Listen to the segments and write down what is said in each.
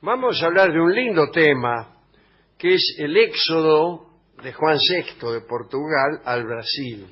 Vamos a hablar de un lindo tema, que es el éxodo de Juan VI de Portugal al Brasil.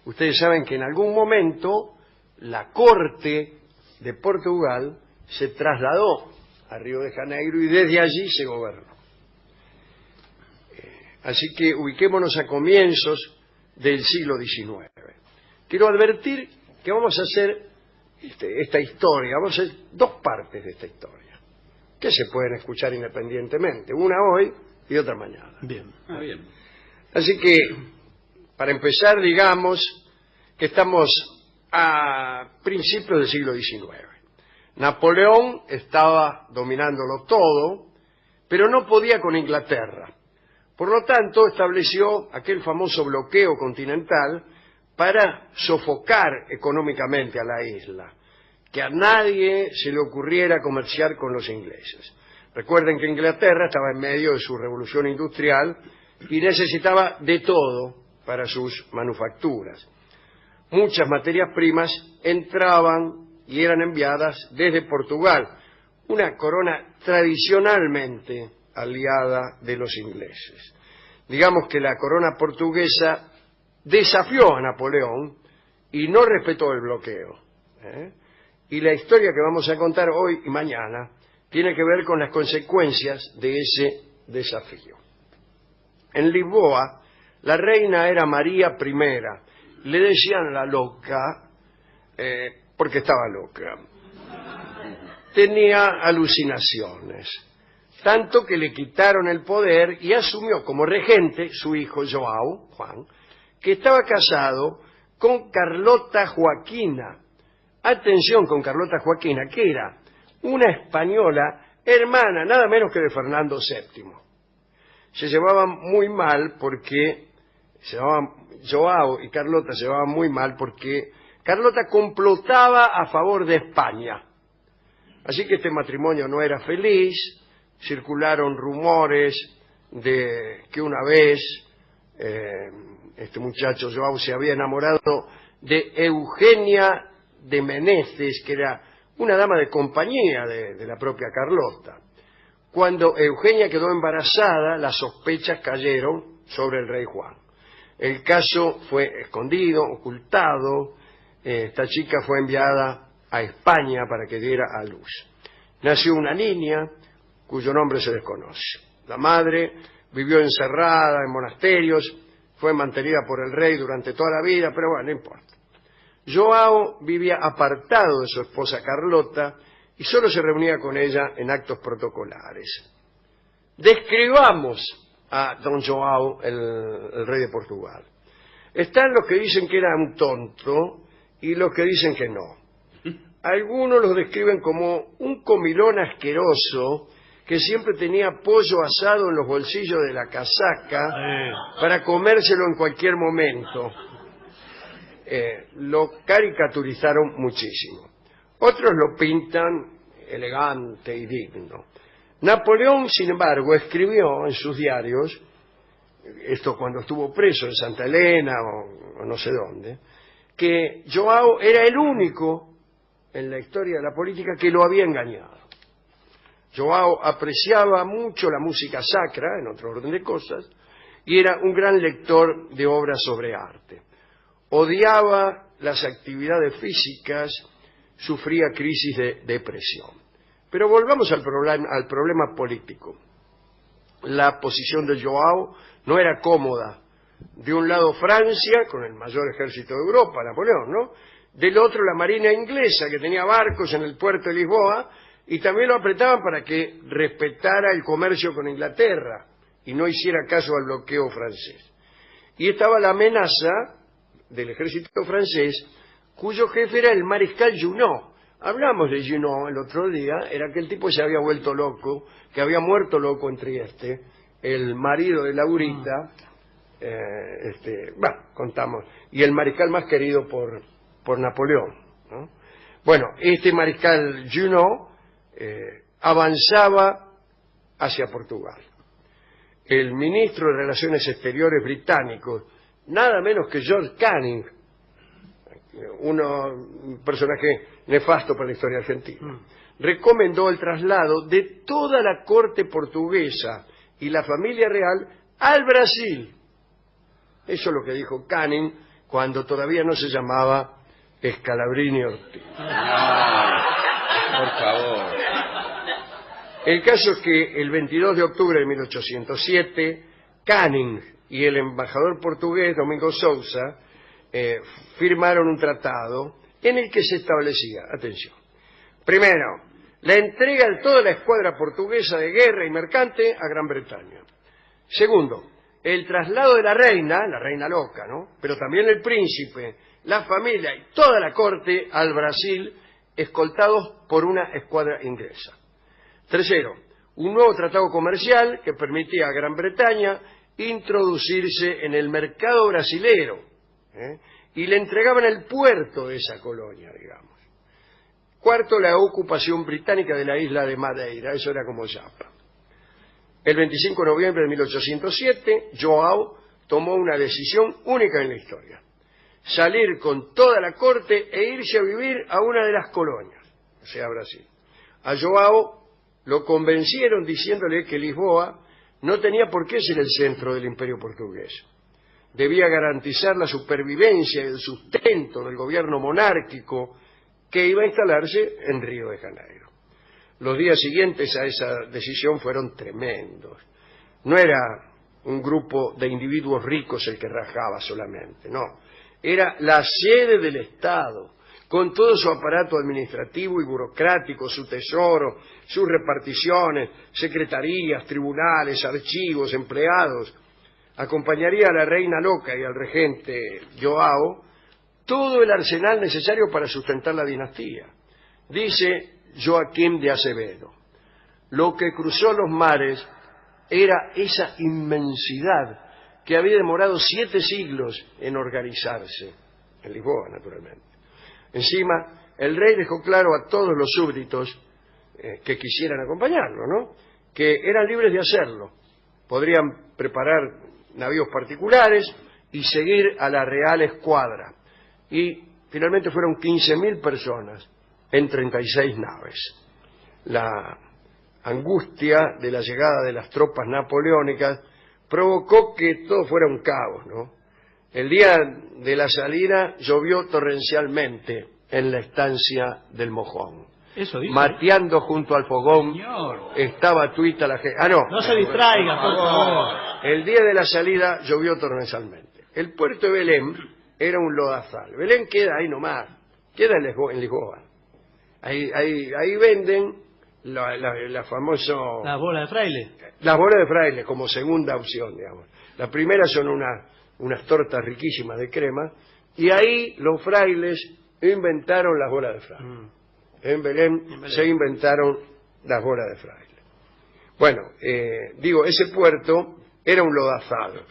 Ustedes saben que en algún momento la corte de Portugal se trasladó a Río de Janeiro y desde allí se gobernó. Así que ubiquémonos a comienzos del siglo XIX. Quiero advertir que vamos a hacer esta historia, vamos a hacer dos partes de esta historia, que se pueden escuchar independientemente, una hoy y otra mañana. Bien. Bien. Así que, para empezar, digamos que estamos a principios del siglo XIX. Napoleón estaba dominándolo todo, pero no podía con Inglaterra. Por lo tanto, estableció aquel famoso bloqueo continental para sofocar económicamente a la isla, que a nadie se le ocurriera comerciar con los ingleses. Recuerden que Inglaterra estaba en medio de su revolución industrial y necesitaba de todo para sus manufacturas. Muchas materias primas entraban y eran enviadas desde Portugal, una corona tradicionalmente aliada de los ingleses. Digamos que la corona portuguesa desafió a Napoleón y no respetó el bloqueo. Y la historia que vamos a contar hoy y mañana tiene que ver con las consecuencias de ese desafío. En Lisboa, la reina era María I. Le decían la loca porque estaba loca. Tenía alucinaciones, tanto que le quitaron el poder y asumió como regente su hijo João, Juan, que estaba casado con Carlota Joaquina. Atención con Carlota Joaquina, que era una española hermana, nada menos que de Fernando VII. Se llevaban muy mal porque João y Carlota se llevaban muy mal porque Carlota complotaba a favor de España. Así que este matrimonio no era feliz. Circularon rumores de que una vez este muchacho João se había enamorado de Eugenia de Menezes, que era una dama de compañía de la propia Carlota. Cuando Eugenia quedó embarazada, las sospechas cayeron sobre el rey Juan. El caso fue escondido, ocultado. Esta chica fue enviada a España para que diera a luz. Nació una niña cuyo nombre se desconoce. La madre vivió encerrada en monasterios, fue mantenida por el rey durante toda la vida, pero bueno, no importa. João vivía apartado de su esposa Carlota y solo se reunía con ella en actos protocolares. Describamos a don João, el rey de Portugal. Están los que dicen que era un tonto y los que dicen que no. Algunos lo describen como un comilón asqueroso que siempre tenía pollo asado en los bolsillos de la casaca para comérselo en cualquier momento. Lo caricaturizaron muchísimo. Otros lo pintan elegante y digno. Napoleón, sin embargo, escribió en sus diarios, esto cuando estuvo preso en Santa Elena o no sé dónde, que João era el único en la historia de la política que lo había engañado. João apreciaba mucho la música sacra, en otro orden de cosas, y era un gran lector de obras sobre arte. Odiaba las actividades físicas, sufría crisis de depresión. Pero volvamos al problema político. La posición de João no era cómoda. De un lado Francia, con el mayor ejército de Europa, Napoleón, ¿no? Del otro la marina inglesa, que tenía barcos en el puerto de Lisboa, y también lo apretaban para que respetara el comercio con Inglaterra y no hiciera caso al bloqueo francés. Y estaba la amenaza del ejército francés, cuyo jefe era el mariscal Junot. Hablamos de Junot el otro día, era que el tipo se había vuelto loco, que había muerto loco en Trieste, el marido de Laurita, contamos, y el mariscal más querido por Napoleón, ¿no? Bueno, este mariscal Junot avanzaba hacia Portugal. El ministro de Relaciones Exteriores británico, nada menos que George Canning, un personaje nefasto para la historia argentina, recomendó el traslado de toda la corte portuguesa y la familia real al Brasil. Eso es lo que dijo Canning cuando todavía no se llamaba Scalabrini Ortiz. No, por favor. El caso es que el 22 de octubre de 1807, Canning y el embajador portugués Domingo Sousa firmaron un tratado en el que se establecía, atención, primero, la entrega de toda la escuadra portuguesa de guerra y mercante a Gran Bretaña. Segundo, el traslado de la reina loca, ¿no? Pero también el príncipe, la familia y toda la corte al Brasil, escoltados por una escuadra inglesa. Tercero, un nuevo tratado comercial que permitía a Gran Bretaña introducirse en el mercado brasilero, y le entregaban el puerto de esa colonia, digamos. Cuarto, la ocupación británica de la isla de Madeira, eso era como Yapa. El 25 de noviembre de 1807, João tomó una decisión única en la historia: salir con toda la corte e irse a vivir a una de las colonias, o sea, Brasil. A João lo convencieron diciéndole que Lisboa no tenía por qué ser el centro del imperio portugués. Debía garantizar la supervivencia y el sustento del gobierno monárquico que iba a instalarse en Río de Janeiro. Los días siguientes a esa decisión fueron tremendos. No era un grupo de individuos ricos el que rajaba solamente, no. Era la sede del Estado, con todo su aparato administrativo y burocrático, su tesoro, sus reparticiones, secretarías, tribunales, archivos, empleados. Acompañaría a la reina loca y al regente João todo el arsenal necesario para sustentar la dinastía. Dice Joaquín de Acevedo: lo que cruzó los mares era esa inmensidad que había demorado 7 siglos en organizarse, en Lisboa, naturalmente. Encima, el rey dejó claro a todos los súbditos que quisieran acompañarlo, ¿no?, que eran libres de hacerlo. Podrían preparar navíos particulares y seguir a la Real Escuadra. Y finalmente fueron 15.000 personas en 36 naves. La angustia de la llegada de las tropas napoleónicas provocó que todo fuera un caos, ¿no? El día de la salida llovió torrencialmente en la estancia del Mojón. Eso dice. Mateando junto al fogón. Señor. Estaba tuita la gente. Ah, no. No se distraiga, por favor. El día de la salida llovió torrencialmente. El puerto de Belém era un lodazal. Belém queda ahí nomás. Queda en Lisboa. Ahí venden la famosa... La bola de fraile. Las bolas de fraile como segunda opción, digamos. La primera son unas tortas riquísimas de crema, y ahí los frailes inventaron las bolas de fraile. En Belém se inventaron las bolas de fraile. Bueno, digo, ese puerto era un lodazal.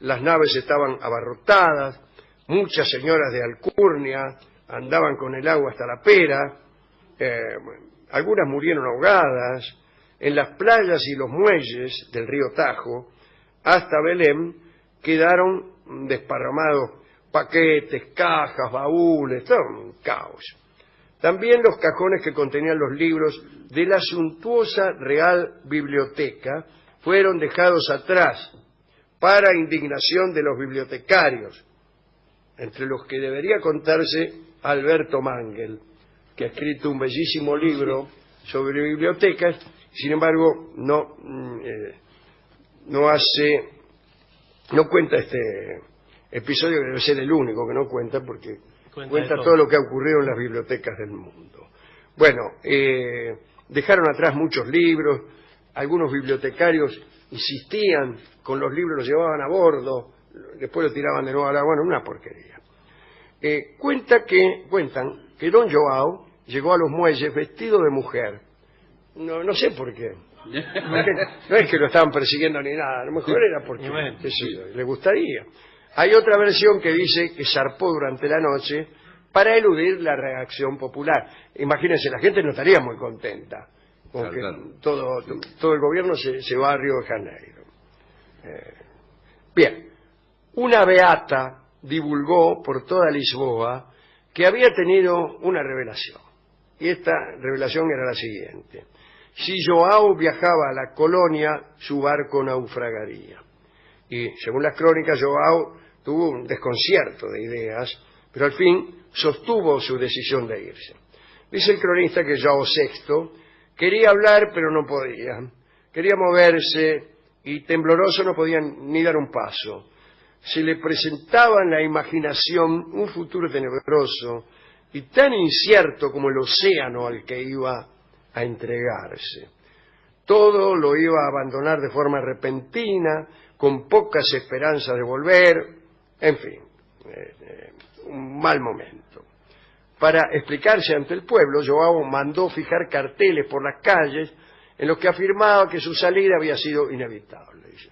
Las naves estaban abarrotadas, muchas señoras de alcurnia andaban con el agua hasta la pera, algunas murieron ahogadas. En las playas y los muelles del río Tajo, hasta Belém, quedaron desparramados paquetes, cajas, baúles, todo un caos. También los cajones que contenían los libros de la suntuosa Real Biblioteca fueron dejados atrás para indignación de los bibliotecarios, entre los que debería contarse Alberto Mangel, que ha escrito un bellísimo libro sobre bibliotecas. Sin embargo, no cuenta este episodio, que debe ser el único que no cuenta, porque cuenta todo lo que ha ocurrido en las bibliotecas del mundo. Bueno, dejaron atrás muchos libros, algunos bibliotecarios insistían con los libros, los llevaban a bordo, después los tiraban de nuevo al agua. Bueno, una porquería. Cuentan que don João llegó a los muelles vestido de mujer. No sé por qué. No es que lo estaban persiguiendo ni nada, a lo mejor era porque le gustaría. Hay otra versión que dice que zarpó durante la noche para eludir la reacción popular. Imagínense, la gente no estaría muy contenta con que todo el gobierno se va a Río de Janeiro. Bien, una beata divulgó por toda Lisboa que había tenido una revelación. Y esta revelación era la siguiente: si Joao viajaba a la colonia, su barco naufragaría. Y según las crónicas, Joao tuvo un desconcierto de ideas, pero al fin sostuvo su decisión de irse. Dice el cronista que Joao VI quería hablar, pero no podía. Quería moverse y tembloroso no podía ni dar un paso. Se le presentaba en la imaginación un futuro tenebroso y tan incierto como el océano al que iba a entregarse. Todo lo iba a abandonar de forma repentina, con pocas esperanzas de volver, en fin, un mal momento. Para explicarse ante el pueblo, Joao mandó fijar carteles por las calles en los que afirmaba que su salida había sido inevitable. Dice: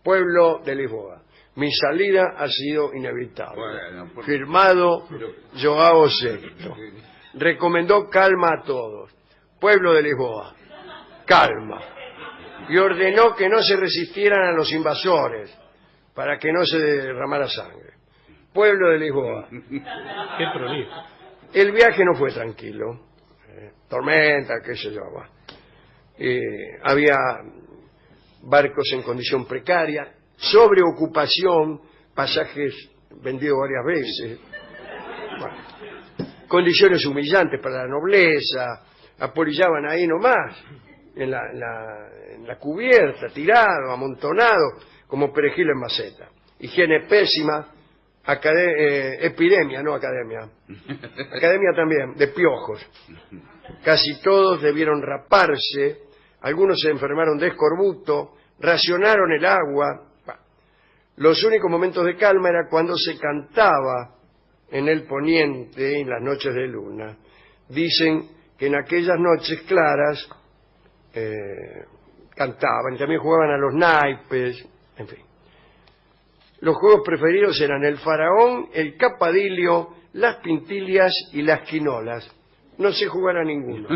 pueblo de Lisboa, mi salida ha sido inevitable. Bueno, firmado Joao VI. Recomendó calma a todos. Pueblo de Lisboa, calma. Y ordenó que no se resistieran a los invasores para que no se derramara sangre. Pueblo de Lisboa. Qué prolijo. El viaje no fue tranquilo. Tormenta, qué sé yo. Había barcos en condición precaria, sobreocupación, pasajes vendidos varias veces. Bueno, condiciones humillantes para la nobleza, apolillaban ahí nomás, en la cubierta, tirado, amontonado, como perejil en maceta. Higiene pésima, epidemia, no academia. Academia también, de piojos. Casi todos debieron raparse, algunos se enfermaron de escorbuto, racionaron el agua. Los únicos momentos de calma era cuando se cantaba en el poniente en las noches de luna. Dicen que en aquellas noches claras cantaban, y también jugaban a los naipes, en fin. Los juegos preferidos eran el faraón, el capadilio, las pintillas y las quinolas. No sé jugar a ninguno.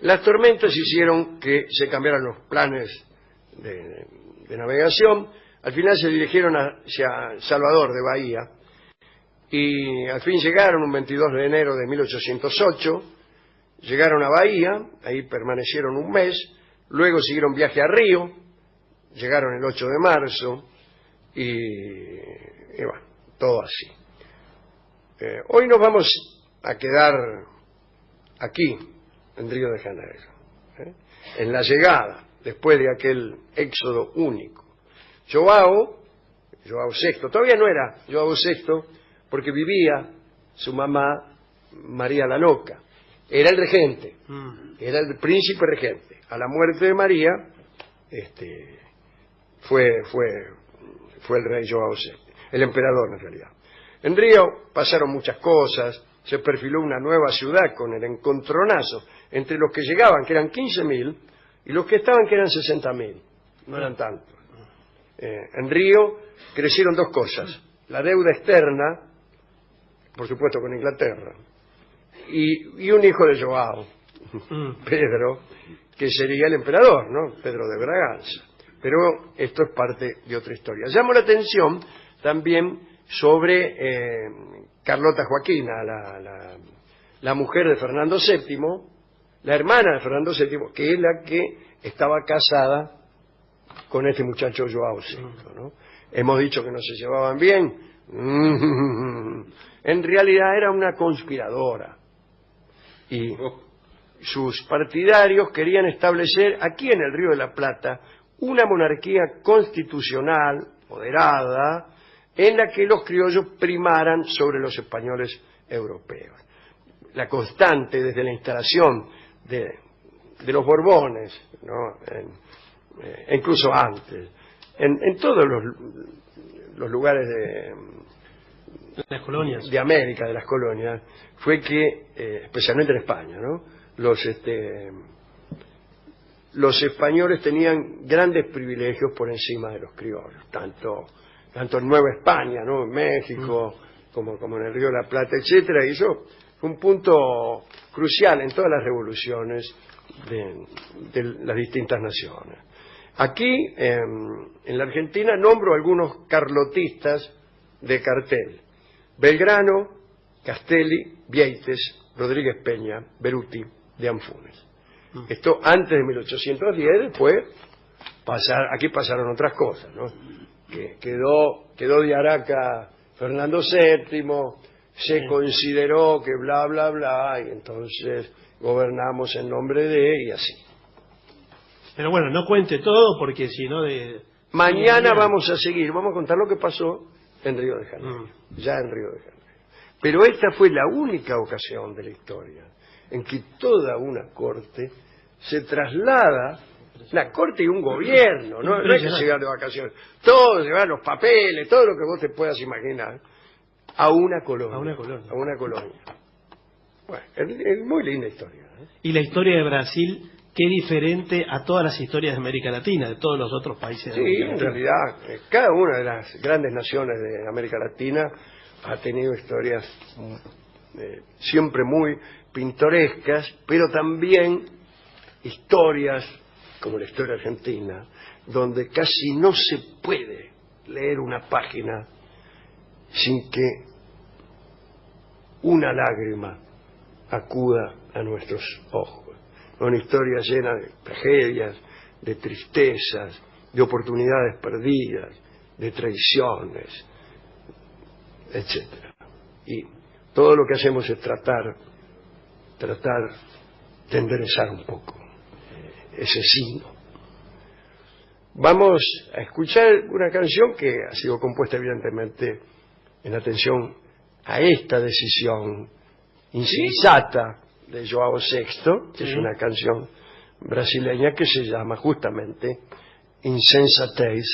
Las tormentas hicieron que se cambiaran los planes de navegación. Al final se dirigieron hacia Salvador de Bahía y al fin llegaron un 22 de enero de 1808. Llegaron a Bahía, ahí permanecieron un mes, luego siguieron viaje a Río, llegaron el 8 de marzo y bueno, todo así. Hoy nos vamos a quedar aquí, en Río de Janeiro, en la llegada, después de aquel éxodo único. Joao VI, todavía no era Joao VI, porque vivía su mamá María la Loca. Era el regente, era el príncipe regente. A la muerte de María, fue el rey Joao VI, el emperador en realidad. En Río pasaron muchas cosas, se perfiló una nueva ciudad con el encontronazo entre los que llegaban, que eran 15.000, y los que estaban, que eran 60.000. No eran tantos. En Río crecieron dos cosas: la deuda externa, por supuesto con Inglaterra, y un hijo de Joao, Pedro, que sería el emperador, ¿no? Pedro de Braganza. Pero esto es parte de otra historia. Llamo la atención también sobre Carlota Joaquina, la mujer de Fernando VII, la hermana de Fernando VII, que es la que estaba casada con este muchacho Joao VI, ¿no? Hemos dicho que no se llevaban bien. En realidad era una conspiradora. Y sus partidarios querían establecer aquí en el Río de la Plata una monarquía constitucional, moderada, en la que los criollos primaran sobre los españoles europeos. La constante desde la instalación de los Borbones, ¿no? Incluso antes, en todos los lugares las colonias de América, de las colonias, fue que, especialmente en España, ¿no? Los españoles tenían grandes privilegios por encima de los criollos, tanto en Nueva España, ¿no? En México, como en el Río de la Plata, etcétera, y eso fue un punto crucial en todas las revoluciones de las distintas naciones. Aquí, en la Argentina, nombro algunos carlotistas de cartel: Belgrano, Castelli, Vieites, Rodríguez Peña, Beruti, de Anfunes. Esto antes de 1810, después aquí pasaron otras cosas, ¿no? Que quedó de Araca Fernando VII, se consideró que bla, bla, bla, y entonces gobernamos en nombre de, y así. Pero bueno, no cuente todo porque si no Mañana vamos a seguir, vamos a contar lo que pasó en Río de Janeiro, ya en Río de Janeiro. Pero esta fue la única ocasión de la historia en que toda una corte se traslada, la corte y un gobierno, no es que se va de vacaciones, todo, se van los papeles, todo lo que vos te puedas imaginar, a una colonia. A una colonia. Bueno, es muy linda historia, ¿eh? Y la historia de Brasil, qué diferente a todas las historias de América Latina, de todos los otros países de América Latina. Sí, en realidad, cada una de las grandes naciones de América Latina ha tenido historias siempre muy pintorescas, pero también historias, como la historia argentina, donde casi no se puede leer una página sin que una lágrima acuda a nuestros ojos. Una historia llena de tragedias, de tristezas, de oportunidades perdidas, de traiciones, etcétera. Y todo lo que hacemos es tratar de enderezar un poco ese signo. Vamos a escuchar una canción que ha sido compuesta evidentemente en atención a esta decisión insensata de João VI, que es una canción brasileña que se llama justamente Insensatez